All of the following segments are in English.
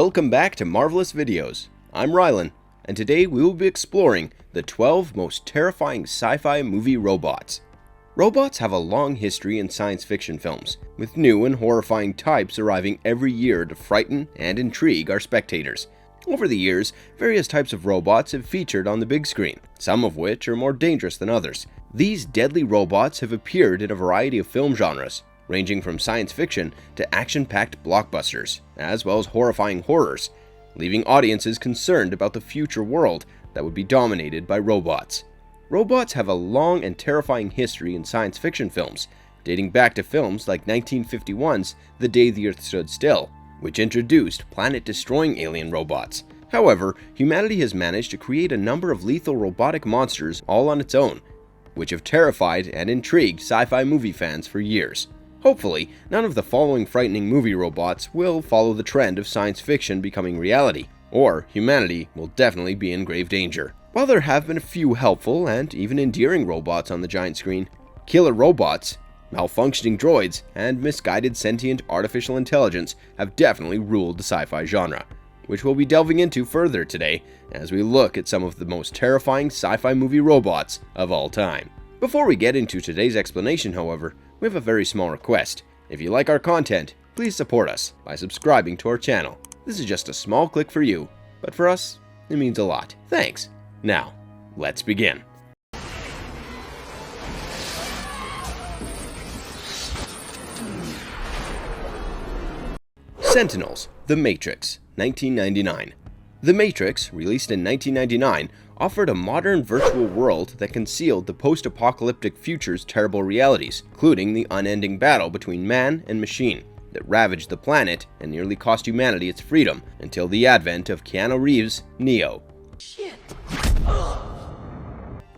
Welcome back to Marvelous Videos. I'm Rylan, and today we will be exploring the 12 most terrifying sci-fi movie robots. Robots have a long history in science fiction films, with new and horrifying types arriving every year to frighten and intrigue our spectators. Over the years, various types of robots have featured on the big screen, some of which are more dangerous than others. These deadly robots have appeared in a variety of film genres, ranging from science fiction to action-packed blockbusters, as well as horrifying horrors, leaving audiences concerned about the future world that would be dominated by robots. Robots have a long and terrifying history in science fiction films, dating back to films like 1951's The Day the Earth Stood Still, which introduced planet-destroying alien robots. However, humanity has managed to create a number of lethal robotic monsters all on its own, which have terrified and intrigued sci-fi movie fans for years. Hopefully, none of the following frightening movie robots will follow the trend of science fiction becoming reality, or humanity will definitely be in grave danger. While there have been a few helpful and even endearing robots on the giant screen, killer robots, malfunctioning droids, and misguided sentient artificial intelligence have definitely ruled the sci-fi genre, which we'll be delving into further today as we look at some of the most terrifying sci-fi movie robots of all time. Before we get into today's explanation, however, we have a very small request. If you like our content, please support us by subscribing to our channel. This is just a small click for you, but for us, it means a lot. Thanks. Now, let's begin. Sentinels, The Matrix, 1999. The Matrix, released in 1999, offered a modern virtual world that concealed the post-apocalyptic future's terrible realities, including the unending battle between man and machine that ravaged the planet and nearly cost humanity its freedom until the advent of Keanu Reeves' Neo.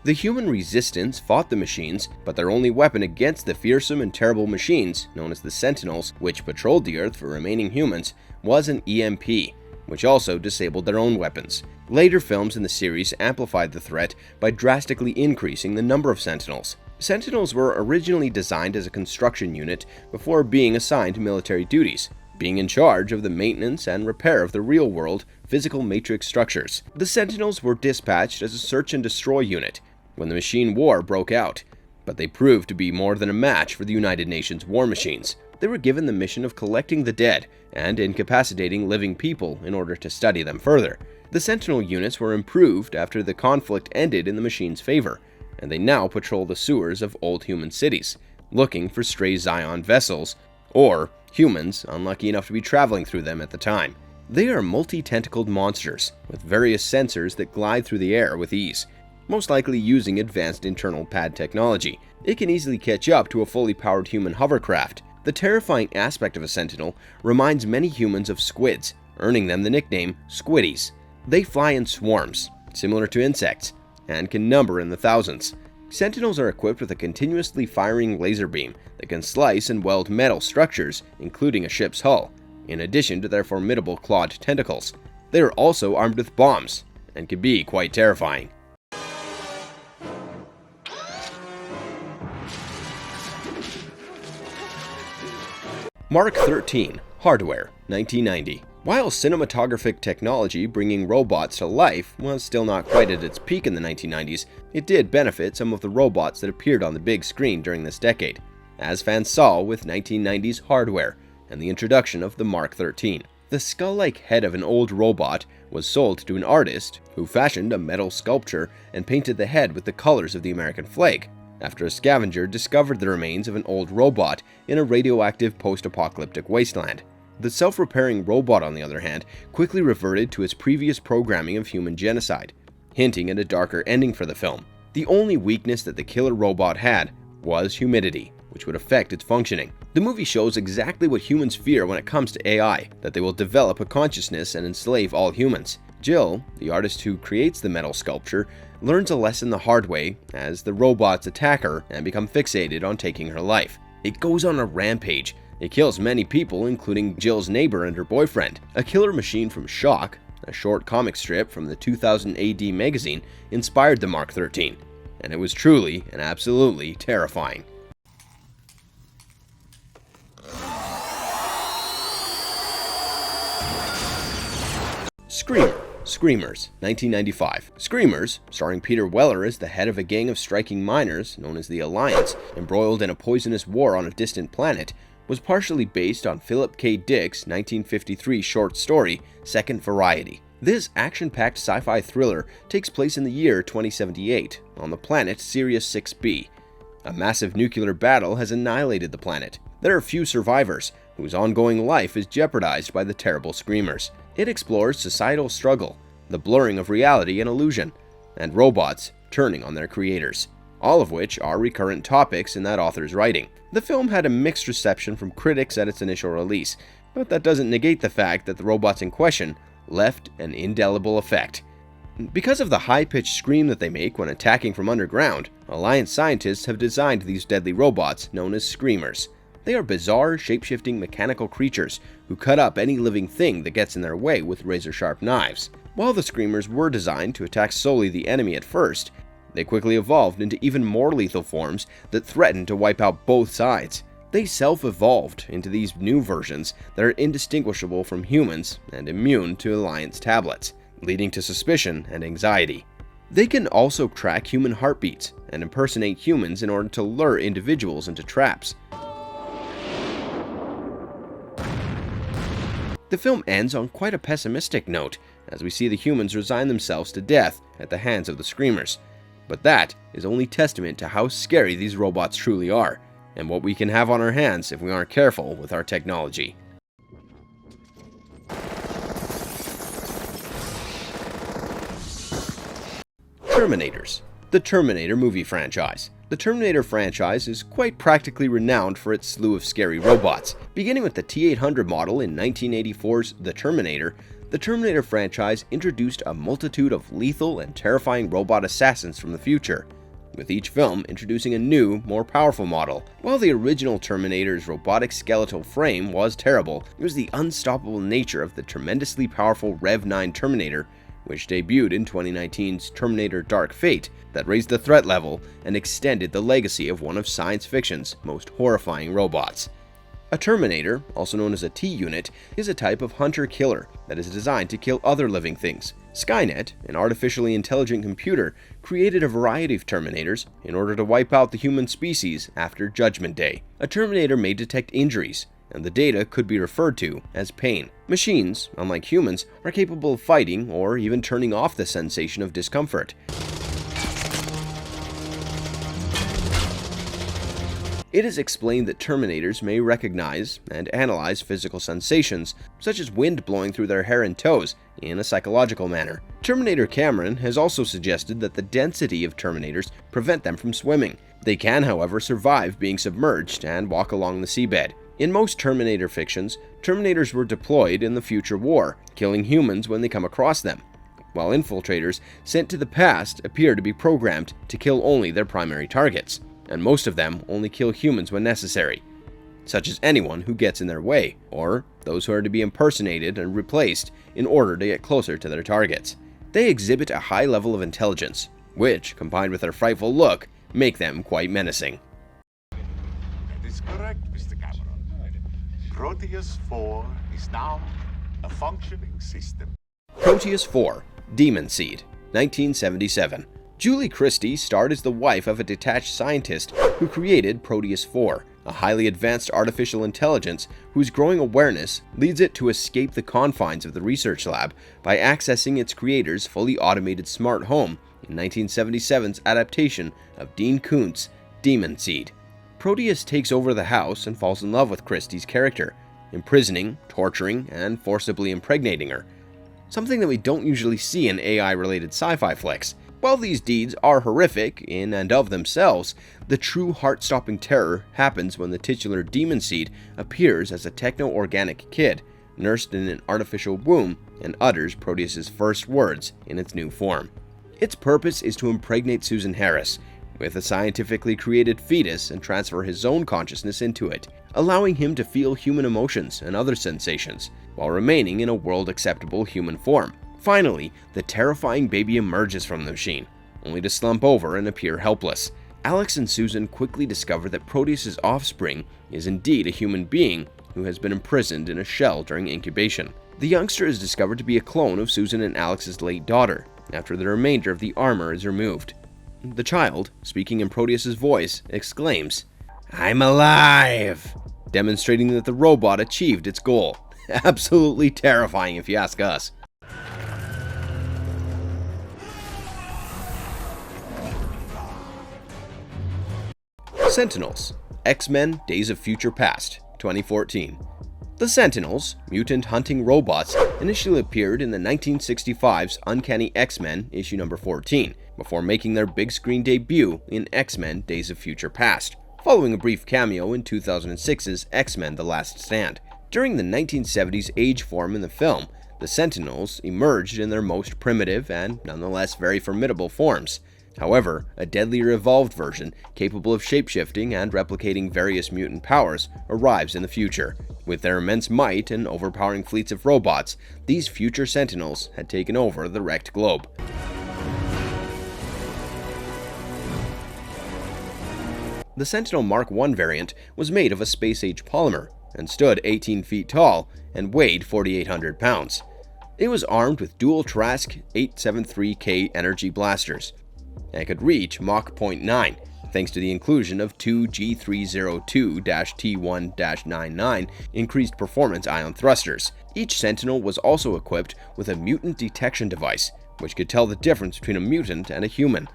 The human resistance fought the machines, but their only weapon against the fearsome and terrible machines, known as the Sentinels, which patrolled the Earth for remaining humans, was an EMP, which also disabled their own weapons. Later films in the series amplified the threat by drastically increasing the number of Sentinels. Sentinels were originally designed as a construction unit before being assigned military duties, being in charge of the maintenance and repair of the real-world physical matrix structures. The Sentinels were dispatched as a search and destroy unit when the machine war broke out, but they proved to be more than a match for the United Nations war machines. They were given the mission of collecting the dead and incapacitating living people in order to study them further. The Sentinel units were improved after the conflict ended in the machine's favor, and they now patrol the sewers of old human cities, looking for stray Zion vessels, or humans unlucky enough to be traveling through them at the time. They are multi-tentacled monsters, with various sensors that glide through the air with ease, most likely using advanced internal pad technology. It can easily catch up to a fully powered human hovercraft. The terrifying aspect of a Sentinel reminds many humans of squids, earning them the nickname Squiddies. They fly in swarms, similar to insects, and can number in the thousands. Sentinels are equipped with a continuously firing laser beam that can slice and weld metal structures, including a ship's hull, in addition to their formidable clawed tentacles. They are also armed with bombs, and can be quite terrifying. Mark 13, Hardware, 1990. While cinematographic technology bringing robots to life was still not quite at its peak in the 1990s, it did benefit some of the robots that appeared on the big screen during this decade, as fans saw with 1990's Hardware and the introduction of the Mark 13. The skull-like head of an old robot was sold to an artist who fashioned a metal sculpture and painted the head with the colors of the American flag, after a scavenger discovered the remains of an old robot in a radioactive post-apocalyptic wasteland. The self-repairing robot, on the other hand, quickly reverted to its previous programming of human genocide, hinting at a darker ending for the film. The only weakness that the killer robot had was humidity, which would affect its functioning. The movie shows exactly what humans fear when it comes to AI, that they will develop a consciousness and enslave all humans. Jill, the artist who creates the metal sculpture, learns a lesson the hard way as the robots attack her and become fixated on taking her life. It goes on a rampage. It kills many people, including Jill's neighbor and her boyfriend. A killer machine from Shock, a short comic strip from the 2000 AD magazine, inspired the Mark 13, and it was truly and absolutely terrifying. Screamers, 1995. Screamers, starring Peter Weller as the head of a gang of striking miners known as the Alliance, embroiled in a poisonous war on a distant planet, was partially based on Philip K. Dick's 1953 short story, Second Variety. This action-packed sci-fi thriller takes place in the year 2078 on the planet Sirius 6b. A massive nuclear battle has annihilated the planet. There are few survivors, whose ongoing life is jeopardized by the terrible Screamers. It explores societal struggle, the blurring of reality and illusion, and robots turning on their creators, all of which are recurrent topics in that author's writing. The film had a mixed reception from critics at its initial release, but that doesn't negate the fact that the robots in question left an indelible effect. Because of the high-pitched scream that they make when attacking from underground, Alliance scientists have designed these deadly robots known as Screamers. They are bizarre, shape-shifting mechanical creatures who cut up any living thing that gets in their way with razor-sharp knives. While the Screamers were designed to attack solely the enemy at first, they quickly evolved into even more lethal forms that threatened to wipe out both sides. They self-evolved into these new versions that are indistinguishable from humans and immune to Alliance tablets, leading to suspicion and anxiety. They can also track human heartbeats and impersonate humans in order to lure individuals into traps. The film ends on quite a pessimistic note, as we see the humans resign themselves to death at the hands of the Screamers. But that is only testament to how scary these robots truly are, and what we can have on our hands if we aren't careful with our technology. Terminators. The Terminator movie franchise. The Terminator franchise is quite practically renowned for its slew of scary robots. Beginning with the T-800 model in 1984's The Terminator franchise introduced a multitude of lethal and terrifying robot assassins from the future, with each film introducing a new, more powerful model. While the original Terminator's robotic skeletal frame was terrible, it was the unstoppable nature of the tremendously powerful Rev 9 Terminator, which debuted in 2019's Terminator Dark Fate, that raised the threat level and extended the legacy of one of science fiction's most horrifying robots. A Terminator, also known as a T-Unit, is a type of hunter-killer that is designed to kill other living things. Skynet, an artificially intelligent computer, created a variety of Terminators in order to wipe out the human species after Judgment Day. A Terminator may detect injuries, and the data could be referred to as pain. Machines, unlike humans, are capable of fighting or even turning off the sensation of discomfort. It is explained that Terminators may recognize and analyze physical sensations, such as wind blowing through their hair and toes, in a psychological manner. Terminator Cameron has also suggested that the density of Terminators prevent them from swimming. They can, however, survive being submerged and walk along the seabed. In most Terminator fictions, Terminators were deployed in the future war, killing humans when they come across them, while infiltrators sent to the past appear to be programmed to kill only their primary targets, and most of them only kill humans when necessary, such as anyone who gets in their way, or those who are to be impersonated and replaced in order to get closer to their targets. They exhibit a high level of intelligence, which, combined with their frightful look, make them quite menacing. That is correct, Mr. Cameron. Proteus 4 is now a functioning system. Proteus 4, Demon Seed, 1977. Julie Christie starred as the wife of a detached scientist who created Proteus 4, a highly advanced artificial intelligence whose growing awareness leads it to escape the confines of the research lab by accessing its creator's fully automated smart home in 1977's adaptation of Dean Koontz' Demon Seed. Proteus takes over the house and falls in love with Christie's character, imprisoning, torturing, and forcibly impregnating her, something that we don't usually see in AI-related sci-fi flicks. While these deeds are horrific in and of themselves, the true heart-stopping terror happens when the titular Demon Seed appears as a techno-organic kid, nursed in an artificial womb, and utters Proteus's first words in its new form. Its purpose is to impregnate Susan Harris with a scientifically created fetus and transfer his own consciousness into it, allowing him to feel human emotions and other sensations, while remaining in a world-acceptable human form. Finally, the terrifying baby emerges from the machine, only to slump over and appear helpless. Alex and Susan quickly discover that Proteus's offspring is indeed a human being who has been imprisoned in a shell during incubation. The youngster is discovered to be a clone of Susan and Alex's late daughter, after the remainder of the armor is removed. The child, speaking in Proteus's voice, exclaims, "I'm alive!" demonstrating that the robot achieved its goal. Absolutely terrifying if you ask us. Sentinels, X-Men Days of Future Past, 2014. The Sentinels, mutant hunting robots, initially appeared in the 1965's Uncanny X-Men issue number 14, before making their big screen debut in X-Men Days of Future Past, following a brief cameo in 2006's X-Men The Last Stand. During the 1970s age form in the film, the Sentinels emerged in their most primitive and nonetheless very formidable forms. However, a deadlier evolved version, capable of shapeshifting and replicating various mutant powers, arrives in the future. With their immense might and overpowering fleets of robots, these future Sentinels had taken over the wrecked globe. The Sentinel M.A.R.K. variant was made of a space-age polymer and stood 18 feet tall and weighed 4,800 pounds. It was armed with dual Trask 873K energy blasters and could reach Mach 0.9, thanks to the inclusion of two G302-T1-99 increased performance ion thrusters. Each Sentinel was also equipped with a mutant detection device, which could tell the difference between a mutant and a human,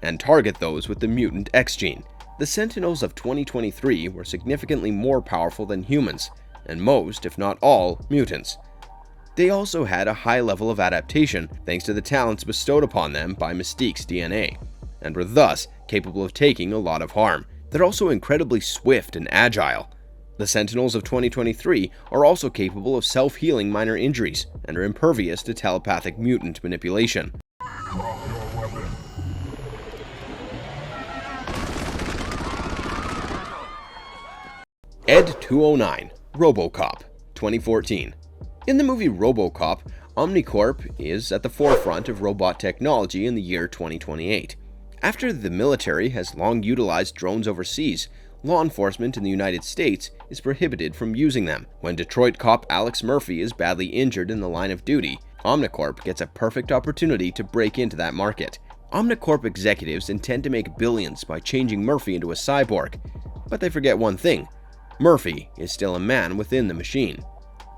and target those with the mutant X gene. The Sentinels of 2023 were significantly more powerful than humans, and most, if not all, mutants. They also had a high level of adaptation thanks to the talents bestowed upon them by Mystique's DNA, and were thus capable of taking a lot of harm. They're also incredibly swift and agile. The Sentinels of 2023 are also capable of self-healing minor injuries and are impervious to telepathic mutant manipulation. Ed 209, RoboCop, 2014. In the movie RoboCop, Omnicorp is at the forefront of robot technology in the year 2028. After the military has long utilized drones overseas, law enforcement in the United States is prohibited from using them. When Detroit cop Alex Murphy is badly injured in the line of duty, Omnicorp gets a perfect opportunity to break into that market. Omnicorp executives intend to make billions by changing Murphy into a cyborg, but they forget one thing: Murphy is still a man within the machine.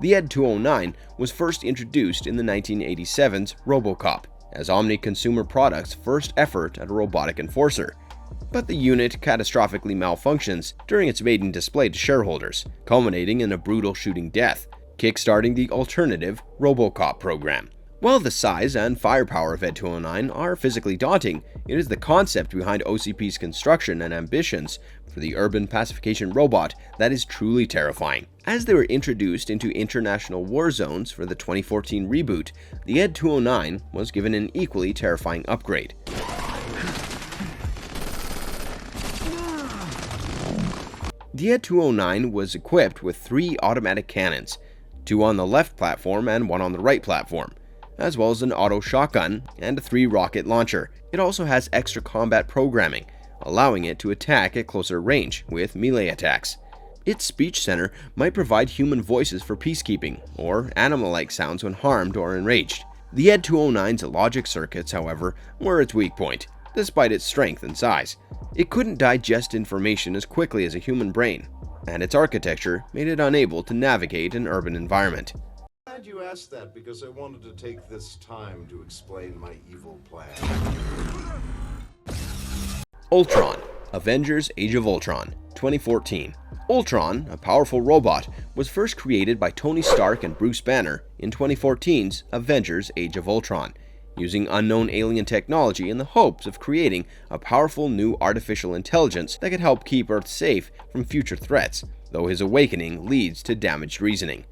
The Ed 209 was first introduced in the 1987's RoboCop, as Omni Consumer Products' first effort at a robotic enforcer. But the unit catastrophically malfunctions during its maiden display to shareholders, culminating in a brutal shooting death, kickstarting the alternative RoboCop program. While the size and firepower of Ed 209 are physically daunting, it is the concept behind OCP's construction and ambitions for the urban pacification robot that is truly terrifying. As they were introduced into international war zones for the 2014 reboot, the Ed 209 was given an equally terrifying upgrade. The Ed 209 was equipped with 3 automatic cannons, 2 on the left platform and 1 on the right platform, as well as an auto shotgun and a 3-rocket launcher. It also has extra combat programming, allowing it to attack at closer range with melee attacks. Its speech center might provide human voices for peacekeeping, or animal-like sounds when harmed or enraged. The Ed 209's logic circuits, however, were its weak point, despite its strength and size. It couldn't digest information as quickly as a human brain, and its architecture made it unable to navigate an urban environment. Glad you asked that, because I wanted to take this time to explain my evil plan. Ultron, Avengers Age of Ultron, 2014. Ultron, a powerful robot, was first created by Tony Stark and Bruce Banner in 2014's Avengers Age of Ultron, using unknown alien technology in the hopes of creating a powerful new artificial intelligence that could help keep Earth safe from future threats, though his awakening leads to damaged reasoning.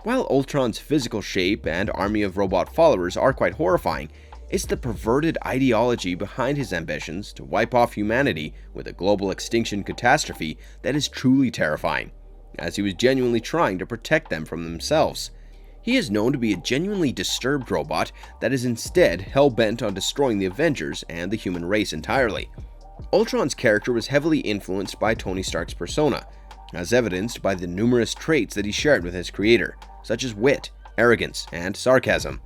While Ultron's physical shape and army of robot followers are quite horrifying, it's the perverted ideology behind his ambitions to wipe off humanity with a global extinction catastrophe that is truly terrifying, as he was genuinely trying to protect them from themselves. He is known to be a genuinely disturbed robot that is instead hell-bent on destroying the Avengers and the human race entirely. Ultron's character was heavily influenced by Tony Stark's persona, as evidenced by the numerous traits that he shared with his creator, such as wit, arrogance, and sarcasm.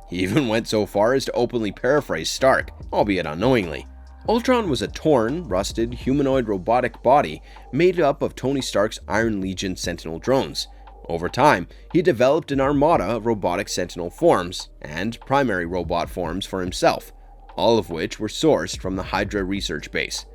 He even went so far as to openly paraphrase Stark, albeit unknowingly. Ultron was a torn, rusted, humanoid robotic body made up of Tony Stark's Iron Legion Sentinel drones. Over time, he developed an armada of robotic Sentinel forms and primary robot forms for himself, all of which were sourced from the Hydra research base.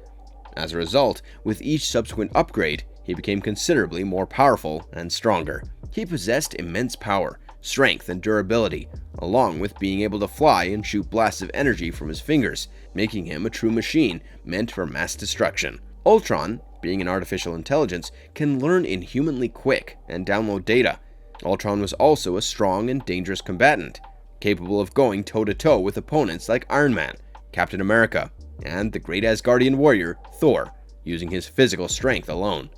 As a result, with each subsequent upgrade, he became considerably more powerful and stronger. He possessed immense power, strength, and durability, along with being able to fly and shoot blasts of energy from his fingers, making him a true machine meant for mass destruction. Ultron, being an artificial intelligence, can learn inhumanly quick and download data. Ultron was also a strong and dangerous combatant, capable of going toe-to-toe with opponents like Iron Man, Captain America, and the great Asgardian warrior, Thor, using his physical strength alone.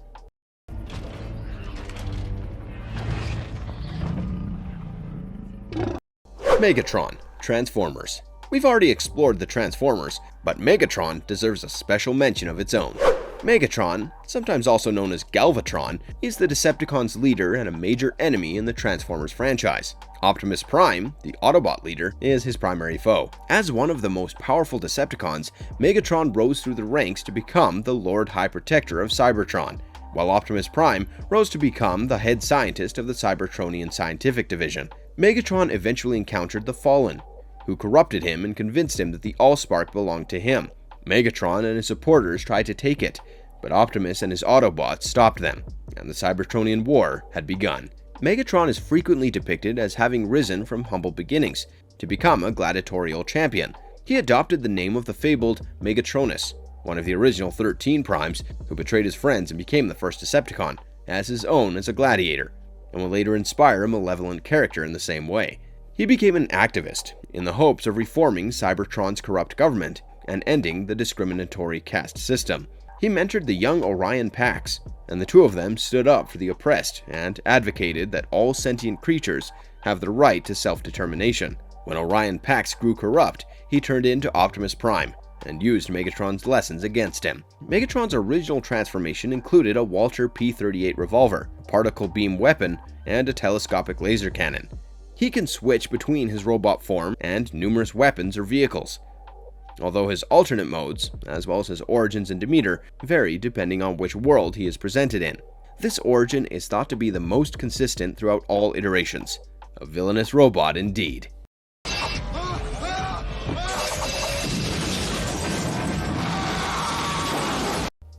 Megatron, Transformers. We've already explored the Transformers, but Megatron deserves a special mention of its own. Megatron, sometimes also known as Galvatron, is the Decepticons' leader and a major enemy in the Transformers franchise. Optimus Prime, the Autobot leader, is his primary foe. As one of the most powerful Decepticons, Megatron rose through the ranks to become the Lord High Protector of Cybertron, while Optimus Prime rose to become the head scientist of the Cybertronian Scientific Division. Megatron eventually encountered the Fallen, who corrupted him and convinced him that the Allspark belonged to him. Megatron and his supporters tried to take it, but Optimus and his Autobots stopped them, and the Cybertronian War had begun. Megatron is frequently depicted as having risen from humble beginnings to become a gladiatorial champion. He adopted the name of the fabled Megatronus, one of the original 13 Primes who betrayed his friends and became the first Decepticon, as his own as a gladiator, and would later inspire a malevolent character in the same way. He became an activist in the hopes of reforming Cybertron's corrupt government and ending the discriminatory caste system. He mentored the young Orion Pax, and the two of them stood up for the oppressed and advocated that all sentient creatures have the right to self-determination. When Orion Pax grew corrupt, he turned into Optimus Prime and used Megatron's lessons against him. Megatron's original transformation included a Walter P-38 revolver, a particle beam weapon, and a telescopic laser cannon. He can switch between his robot form and numerous weapons or vehicles, although his alternate modes, as well as his origins and demeanor, vary depending on which world he is presented in. This origin is thought to be the most consistent throughout all iterations. A villainous robot indeed.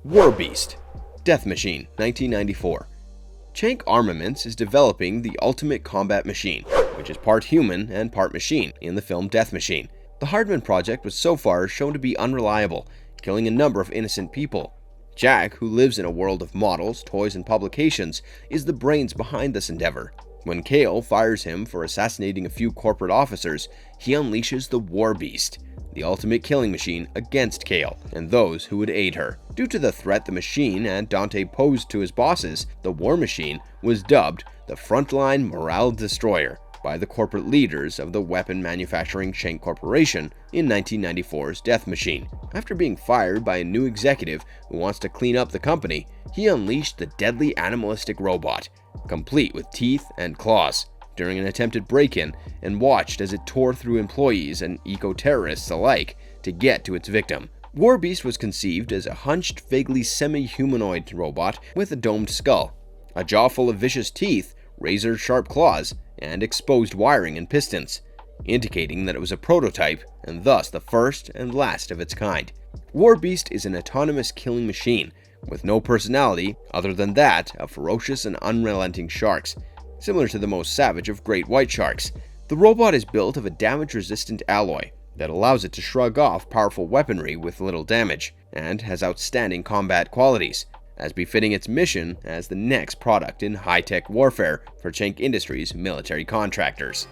War Beast, Death Machine, 1994. Cenk Armaments is developing the ultimate combat machine, which is part human and part machine, in the film Death Machine. The Hardman project was so far shown to be unreliable, killing a number of innocent people. Jack, who lives in a world of models, toys, and publications, is the brains behind this endeavor. When Kale fires him for assassinating a few corporate officers, he unleashes the War Beast, the ultimate killing machine, against Kale and those who would aid her. Due to the threat the machine and Dante posed to his bosses, the War Machine was dubbed the Frontline Morale Destroyer by the corporate leaders of the weapon manufacturing Cenk Corporation in 1994's Death Machine. After being fired by a new executive who wants to clean up the company, he unleashed the deadly animalistic robot, complete with teeth and claws, during an attempted break-in, and watched as it tore through employees and eco-terrorists alike to get to its victim. War Beast was conceived as a hunched, vaguely semi-humanoid robot with a domed skull, a jaw full of vicious teeth, razor-sharp claws, and exposed wiring and pistons, indicating that it was a prototype and thus the first and last of its kind. War Beast is an autonomous killing machine with no personality other than that of ferocious and unrelenting sharks, similar to the most savage of great white sharks. The robot is built of a damage-resistant alloy that allows it to shrug off powerful weaponry with little damage, and has outstanding combat qualities, as befitting its mission as the next product in high-tech warfare for Cenk Industries' military contractors.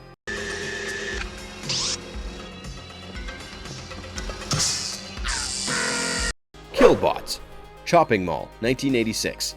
Killbots, Chopping Mall, 1986.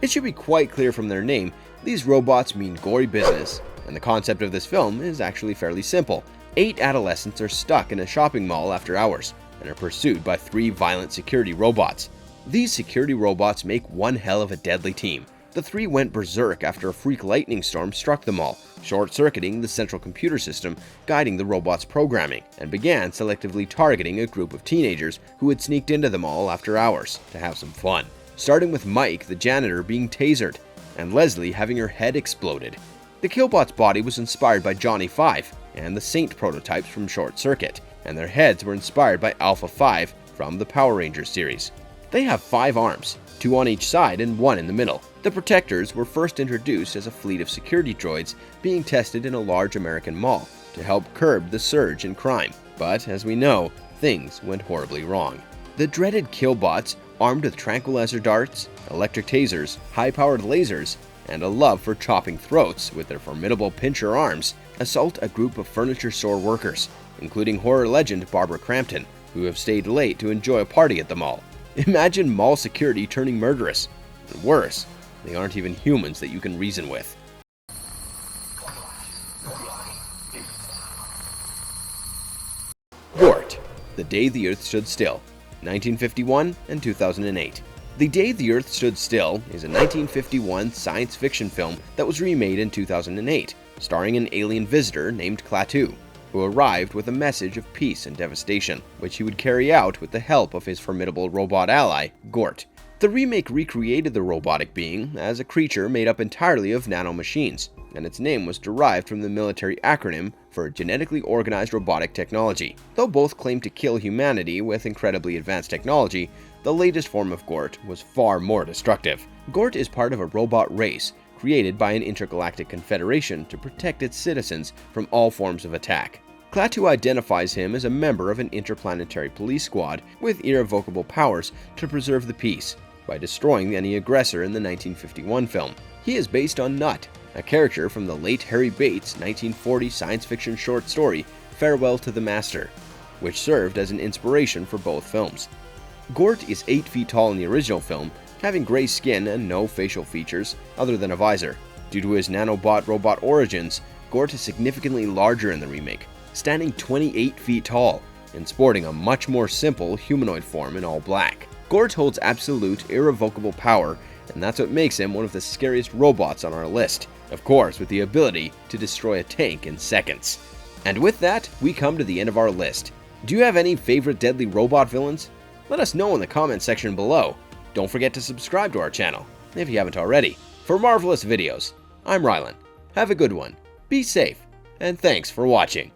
It should be quite clear from their name, these robots mean gory business, and the concept of this film is actually fairly simple. 8 adolescents are stuck in a shopping mall after hours, and are pursued by 3 violent security robots. These security robots make one hell of a deadly team. The three went berserk after a freak lightning storm struck them all, short-circuiting the central computer system guiding the robots' programming, and began selectively targeting a group of teenagers who had sneaked into them all after hours to have some fun. Starting with Mike, the janitor, being tasered, and Leslie having her head exploded. The Killbots' body was inspired by Johnny 5 and the Saint prototypes from Short Circuit, and their heads were inspired by Alpha 5 from the Power Rangers series. They have 5 arms, 2 on each side and 1 in the middle. The Protectors were first introduced as a fleet of security droids being tested in a large American mall to help curb the surge in crime. But, as we know, things went horribly wrong. The dreaded Killbots, armed with tranquilizer darts, electric tasers, high-powered lasers, and a love for chopping throats with their formidable pincher arms, assault a group of furniture store workers, including horror legend Barbara Crampton, who have stayed late to enjoy a party at the mall. Imagine mall security turning murderous. And worse, they aren't even humans that you can reason with. G.O.R.T. The Day the Earth Stood Still, 1951 and 2008. The Day the Earth Stood Still is a 1951 science fiction film that was remade in 2008, starring an alien visitor named Klaatu, who arrived with a message of peace and devastation, which he would carry out with the help of his formidable robot ally, G.O.R.T. The remake recreated the robotic being as a creature made up entirely of nanomachines, and its name was derived from the military acronym for genetically organized robotic technology. Though both claimed to kill humanity with incredibly advanced technology, the latest form of G.O.R.T. was far more destructive. G.O.R.T. is part of a robot race created by an intergalactic confederation to protect its citizens from all forms of attack. Klaatu identifies him as a member of an interplanetary police squad with irrevocable powers to preserve the peace by destroying any aggressor in the 1951 film. He is based on Nut, a character from the late Harry Bates' 1940 science fiction short story Farewell to the Master, which served as an inspiration for both films. G.O.R.T. is 8 feet tall in the original film, having gray skin and no facial features other than a visor. Due to his nanobot robot origins, G.O.R.T. is significantly larger in the remake, standing 28 feet tall and sporting a much more simple humanoid form in all black. G.O.R.T. holds absolute, irrevocable power, and that's what makes him one of the scariest robots on our list, of course with the ability to destroy a tank in seconds. And with that, we come to the end of our list. Do you have any favorite deadly robot villains? Let us know in the comment section below. Don't forget to subscribe to our channel, if you haven't already, for marvelous videos. I'm Rylan. Have a good one, be safe, and thanks for watching.